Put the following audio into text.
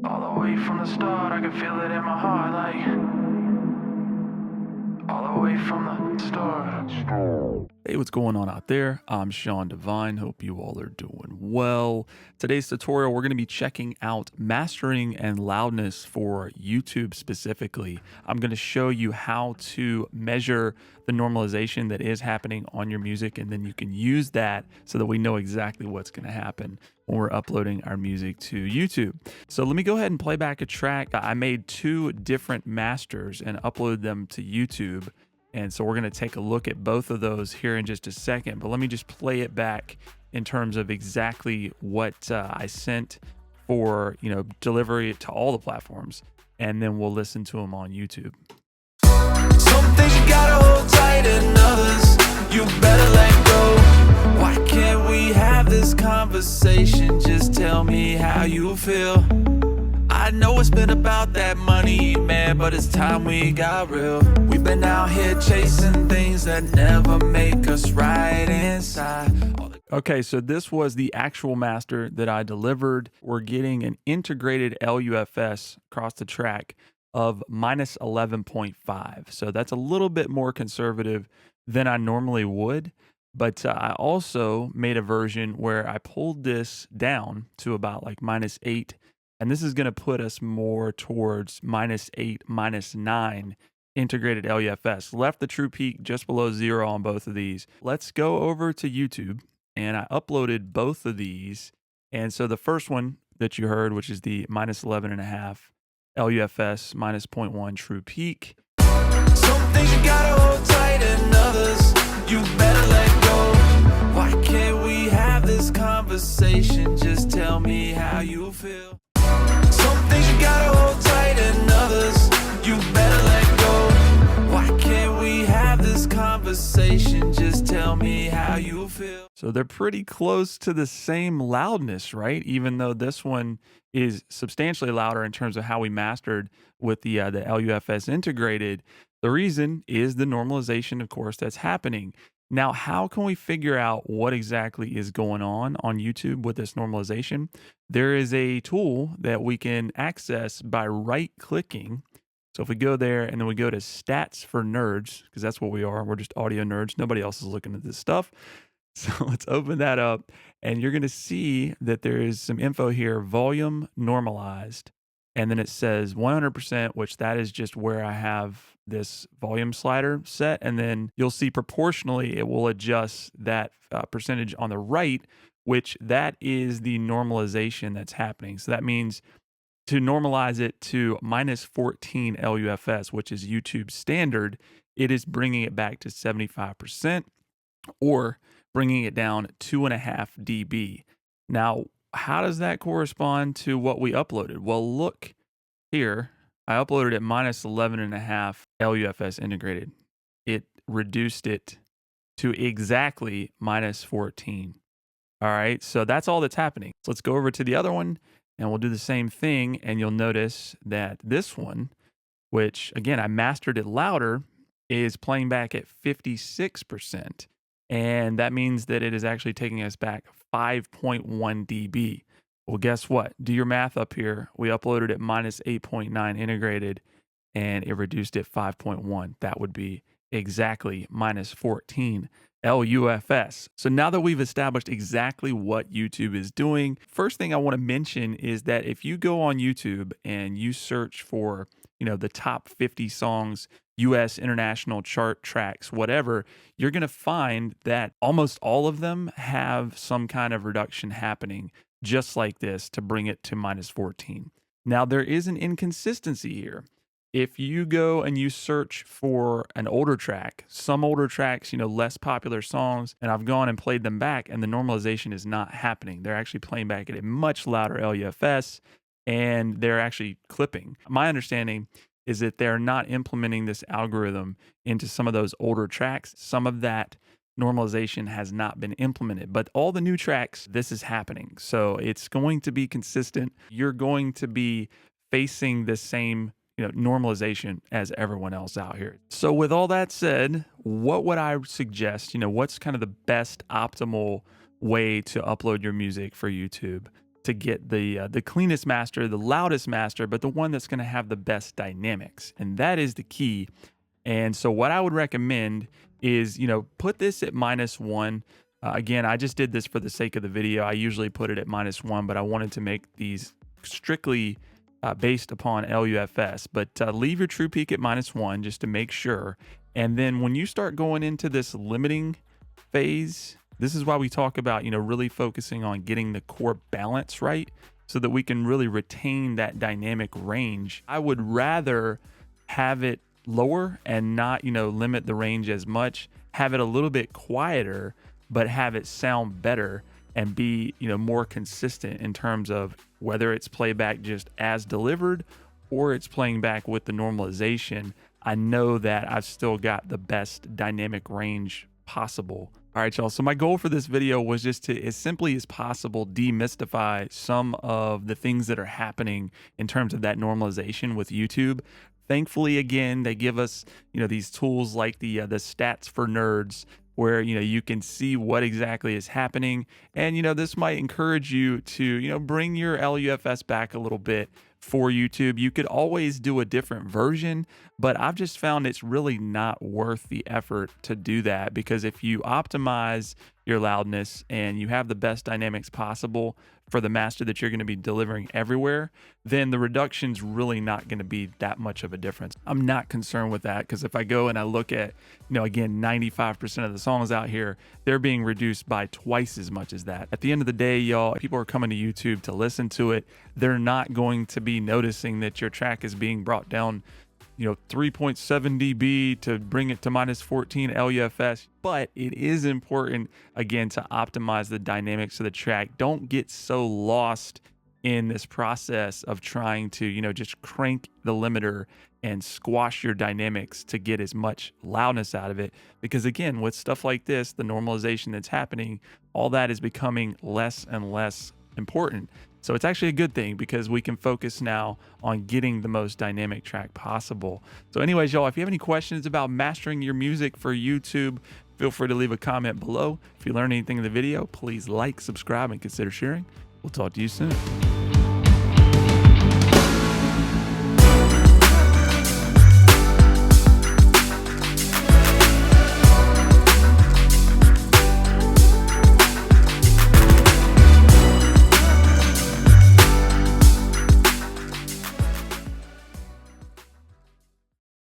All the way from the start, I can feel it in my heart, like all the way from the start. Hey, what's going on out there? I'm Sean Devine. Hope you all are doing well. Today's tutorial, we're going to be checking out mastering and loudness for YouTube specifically. I'm going to show you how to measure the normalization that is happening on your music, and then you can use that so that we know exactly what's going to happen when we're uploading our music to YouTube. So let me go ahead and play back a track. I made 2 different masters and uploaded them to YouTube. And so we're going to take a look at both of those here in just a second, but let me just play it back in terms of exactly what I sent for, delivery to all the platforms, and then we'll listen to them on YouTube. Some things you gotta hold tight and others you better let go. Why can't we have this conversation? Just tell me how you feel. I know it's been about that money, man, but it's time we got real. We've been out here chasing things that never make us right inside. Okay, so this was the actual master that I delivered. We're getting an integrated LUFS across the track of minus 11.5. So that's a little bit more conservative than I normally would. But I also made a version where I pulled this down to about like minus 8. And this is going to put us more towards minus 8, minus 9 integrated LUFS. Left the true peak just below 0 on both of these. Let's go over to YouTube, and I uploaded both of these. And so the first one that you heard, which is the minus 11.5 LUFS, minus 0.1 true peak. Some things you gotta hold tight and others you better let go. Why can't we have this conversation? Just tell me how you feel. Some things you gotta hold tight and others you better let go. Why can't we have this conversation? Just tell me how you feel. So they're pretty close to the same loudness, right? Even though this one is substantially louder in terms of how we mastered with the LUFS integrated. The reason is the normalization, of course, that's happening. Now, how can we figure out what exactly is going on YouTube with this normalization? There is a tool that we can access by right-clicking. So if we go there and then we go to Stats for Nerds, because that's what we are. We're just audio nerds. Nobody else is looking at this stuff. So let's open that up, and you're going to see that there is some info here, volume normalized. And then it says 100%, which that is just where I have this volume slider set. And then you'll see proportionally, it will adjust that percentage on the right, which that is the normalization that's happening. So that means to normalize it to minus 14 LUFS, which is YouTube standard, it is bringing it back to 75% or bringing it down 2.5 dB. Now, how does that correspond to what we uploaded? Well, look here. I uploaded at minus 11.5 LUFS integrated. It reduced it to exactly minus 14. All right, so that's all that's happening. So let's go over to the other one, and we'll do the same thing, and you'll notice that this one, which, again, I mastered it louder, is playing back at 56%. And that means that it is actually taking us back 5.1 dB. Well, guess what? Do your math up here. We uploaded at minus 8.9 integrated, and it reduced it 5.1. That would be exactly minus 14 LUFS. So now that we've established exactly what YouTube is doing, first thing I want to mention is that if you go on YouTube and you search for, the top 50 songs, US international chart tracks, whatever, you're going to find that almost all of them have some kind of reduction happening just like this to bring it to minus 14. Now, there is an inconsistency here. If you go and you search for an older track, some older tracks, less popular songs, and I've gone and played them back, and the normalization is not happening. They're actually playing back at a much louder LUFS, and they're actually clipping. My understanding is that they're not implementing this algorithm into some of those older tracks. Some of that normalization has not been implemented, but all the new tracks, this is happening. So it's going to be consistent. You're going to be facing the same normalization as everyone else out here. So with all that said, what would I suggest? What's kind of the best optimal way to upload your music for YouTube? to get the cleanest master, the loudest master, but the one that's going to have the best dynamics. And that is the key. And so what I would recommend is, put this at -1. Again, I just did this for the sake of the video. I usually put it at -1, but I wanted to make these strictly based upon LUFS. But leave your true peak at -1 just to make sure. And then when you start going into this limiting phase, this is why we talk about, really focusing on getting the core balance right so that we can really retain that dynamic range. I would rather have it lower and not, limit the range as much, have it a little bit quieter, but have it sound better and be, more consistent in terms of whether it's playback just as delivered or it's playing back with the normalization. I know that I've still got the best dynamic range possible. All right, y'all. So my goal for this video was just to, as simply as possible, demystify some of the things that are happening in terms of that normalization with YouTube. Thankfully, again, they give us, these tools like the stats for nerds, where, you can see what exactly is happening. And, this might encourage you to, bring your LUFS back a little bit for YouTube. You could always do a different version, but I've just found it's really not worth the effort to do that, because if you optimize your loudness and you have the best dynamics possible for the master that you're going to be delivering everywhere, then the reduction's really not going to be that much of a difference. I'm not concerned with that, because if I go and I look at, again, 95% of the songs out here, they're being reduced by twice as much as that. At the end of the day, y'all, people are coming to YouTube to listen to it. They're not going to be noticing that your track is being brought down 3.7 dB to bring it to -14 LUFS. But it is important, again, to optimize the dynamics of the track. Don't get so lost in this process of trying to, just crank the limiter and squash your dynamics to get as much loudness out of it. Because again, with stuff like this, the normalization that's happening, all that is becoming less and less important. So it's actually a good thing, because we can focus now on getting the most dynamic track possible. So anyways, y'all, if you have any questions about mastering your music for YouTube, feel free to leave a comment below. If you learned anything in the video, please like, subscribe, and consider sharing. We'll talk to you soon.